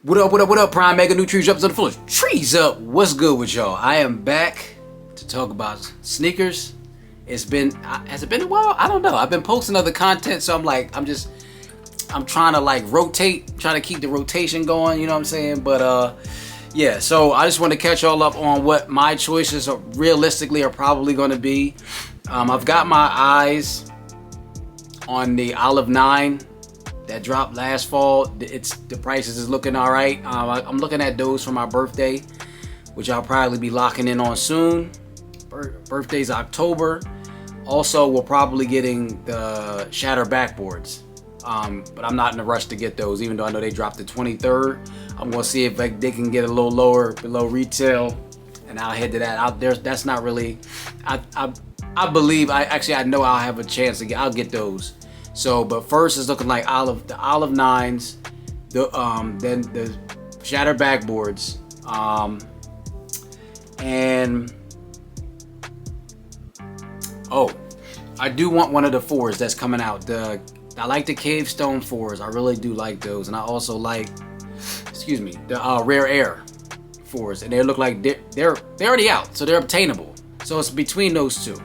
What up, what up, what up, Pryme.mega, new trees up on the floor. Trees up, what's good with y'all? I am back to talk about sneakers. It's been, has it been a while? I don't know. I've been posting other content, so I'm trying to like rotate, trying to keep the rotation going, you know what I'm saying? But yeah, so I just want to catch y'all up on what my choices are realistically are probably going to be. I've got my eyes on the Olive 9 that dropped last fall. The prices is looking all right. I'm looking at those for my birthday, which I'll probably be locking in on soon. Birthday's October. Also, we're probably getting the Shatter backboards, but I'm not in a rush to get those, even though I know they dropped the 23rd. I'm gonna see if they can get a little lower below retail, and I'll head to that. Out there, that's not really. I believe I know I'll have a chance to get. I'll get those. So, but first it's looking like the Olive 9s, then the Shatter backboards, and oh, I do want one of the 4s that's coming out. I like the Cave Stone 4s. I really do like those, and I also like, the Rare Air 4s, and they look like they're already out, so they're obtainable. So it's between those two.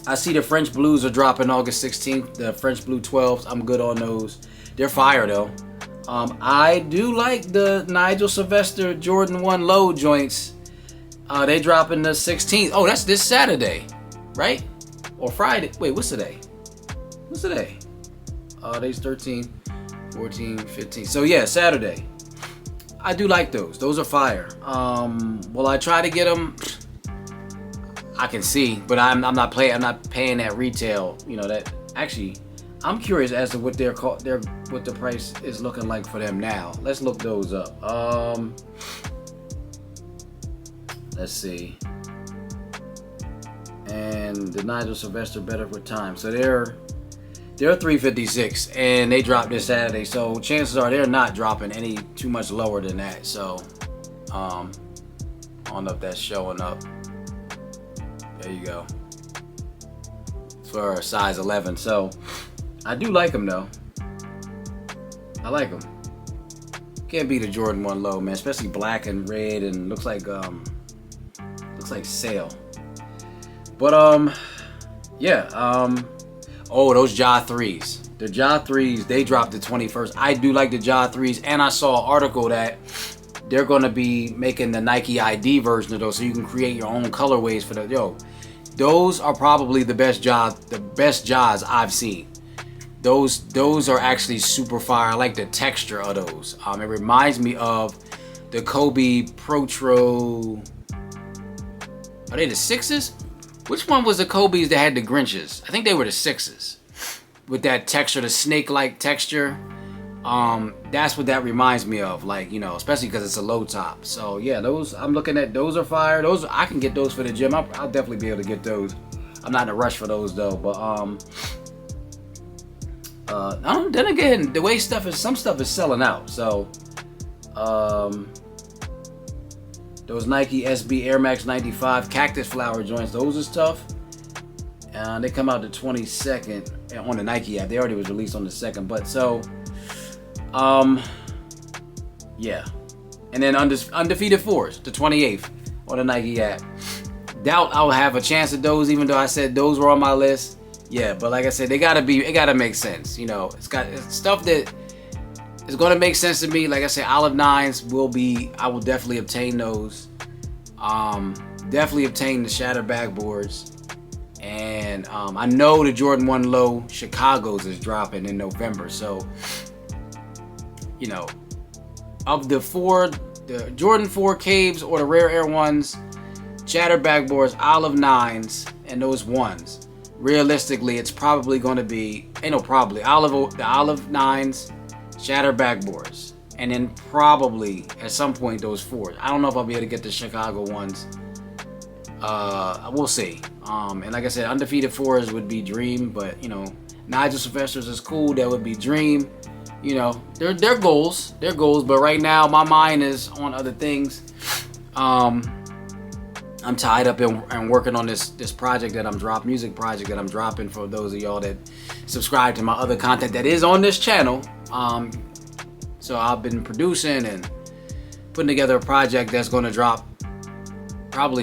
I see the French Blues are dropping August 16th. The French Blue 12s, I'm good on those. They're fire though. I do like the Nigel Sylvester Jordan 1 low joints. They dropping the 16th. Oh, that's this Saturday, right? Or Friday. Wait, what's today? What's today? Today's 13, 14, 15. So yeah, Saturday. I do like those. Those are fire. Will I try to get them? I can see, but I'm not paying at retail. You know that. Actually, I'm curious as to what what the price is looking like for them now. Let's look those up. Let's see. And the Nigel Sylvester Better with Time. So they're $356, and they dropped this Saturday. So chances are they're not dropping any too much lower than that. So I don't know if that's showing up. There you go. For a size 11. So I do like them though. I like them. Can't beat a Jordan 1 low, man. Especially black and red, and looks like sail. But yeah. Oh, those Ja 3s. The Ja 3s, they dropped the 21st. I do like the Ja 3s, and I saw an article that they're gonna be making the Nike ID version of those, so you can create your own colorways for the those are probably the best Ja's I've seen. Those are actually super fire. I like the texture of those. It reminds me of the Kobe Protro. Are they the 6s? Which one was the Kobe's that had the Grinches? I think they were the 6s. With that texture, the snake-like texture. That's what that reminds me of, like, you know, especially because it's a low top. So yeah, those I'm looking at. Those are fire. Those I can get those for the gym. I'll definitely be able to get those. I'm not in a rush for those though. But then again, the way some stuff is selling out. So those Nike SB Air Max 95 cactus flower joints, those is tough. And they come out the 22nd on the Nike app. They already was released on the 2nd, but so. Yeah, and then undefeated 4s, the 28th on the Nike app. Doubt I'll have a chance at those, even though I said those were on my list. Yeah, but like I said, it gotta make sense. You know, it's stuff that is gonna make sense to me. Like I said, Olive 9s I will definitely obtain those. Definitely obtain the Shatter backboards. And I know the Jordan 1 Low Chicago's is dropping in November, so. You know, of the Jordan 4 Caves or the Rare Air 1s, Shatter backboards, Olive 9s, and those 1s. Realistically, it's probably going to be, the Olive 9s, Shatter backboards, and then probably at some point those 4s. I don't know if I'll be able to get the Chicago ones. We'll see. And like I said, undefeated 4s would be Dream, but you know, Nigel Sylvester's is cool. That would be Dream. You know, they're goals, but right now my mind is on other things. I'm tied up and working on this project that music project that I'm dropping for those of y'all that subscribe to my other content that is on this channel. So I've been producing and putting together a project that's going to drop. I'll probably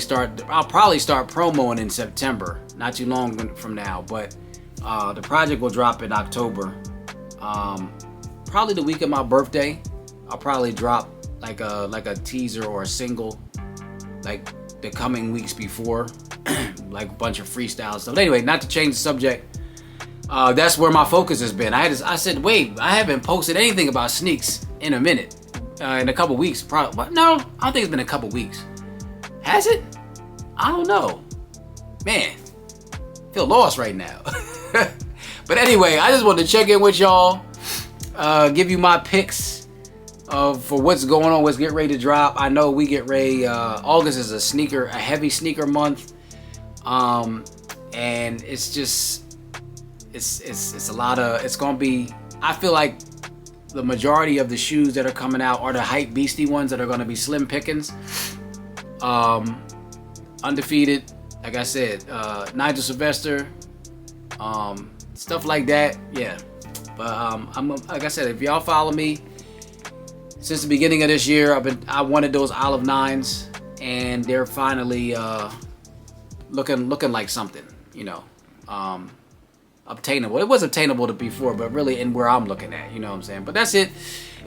start promoing in September, not too long from now. But the project will drop in October. Probably the week of my birthday. I'll probably drop like a teaser or a single, like the coming weeks before, like a bunch of freestyle stuff. Anyway, not to change the subject. That's where my focus has been. I said, wait, I haven't posted anything about sneaks in a minute, in a couple weeks. Probably, no, I don't think it's been a couple weeks. Has it? I don't know. Man, I feel lost right now. But anyway, I just wanted to check in with y'all, give you my picks for what's going on, what's getting ready to drop. I know we get ready. August is a heavy sneaker month, and it's just it's a lot of. It's gonna be. I feel like the majority of the shoes that are coming out are the hype beastie ones that are gonna be slim pickings. Undefeated, like I said, Nigel Sylvester, stuff like that. Yeah, but I'm like I said, if y'all follow me since the beginning of this year, I wanted those Olive 9s, and they're finally looking like something, obtainable. It was obtainable before, but really in where I'm looking at, you know what I'm saying? But that's it.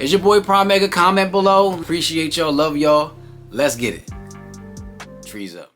It's your boy Pryme.mega. Comment below. Appreciate y'all. Love y'all. Let's get it. Trees up.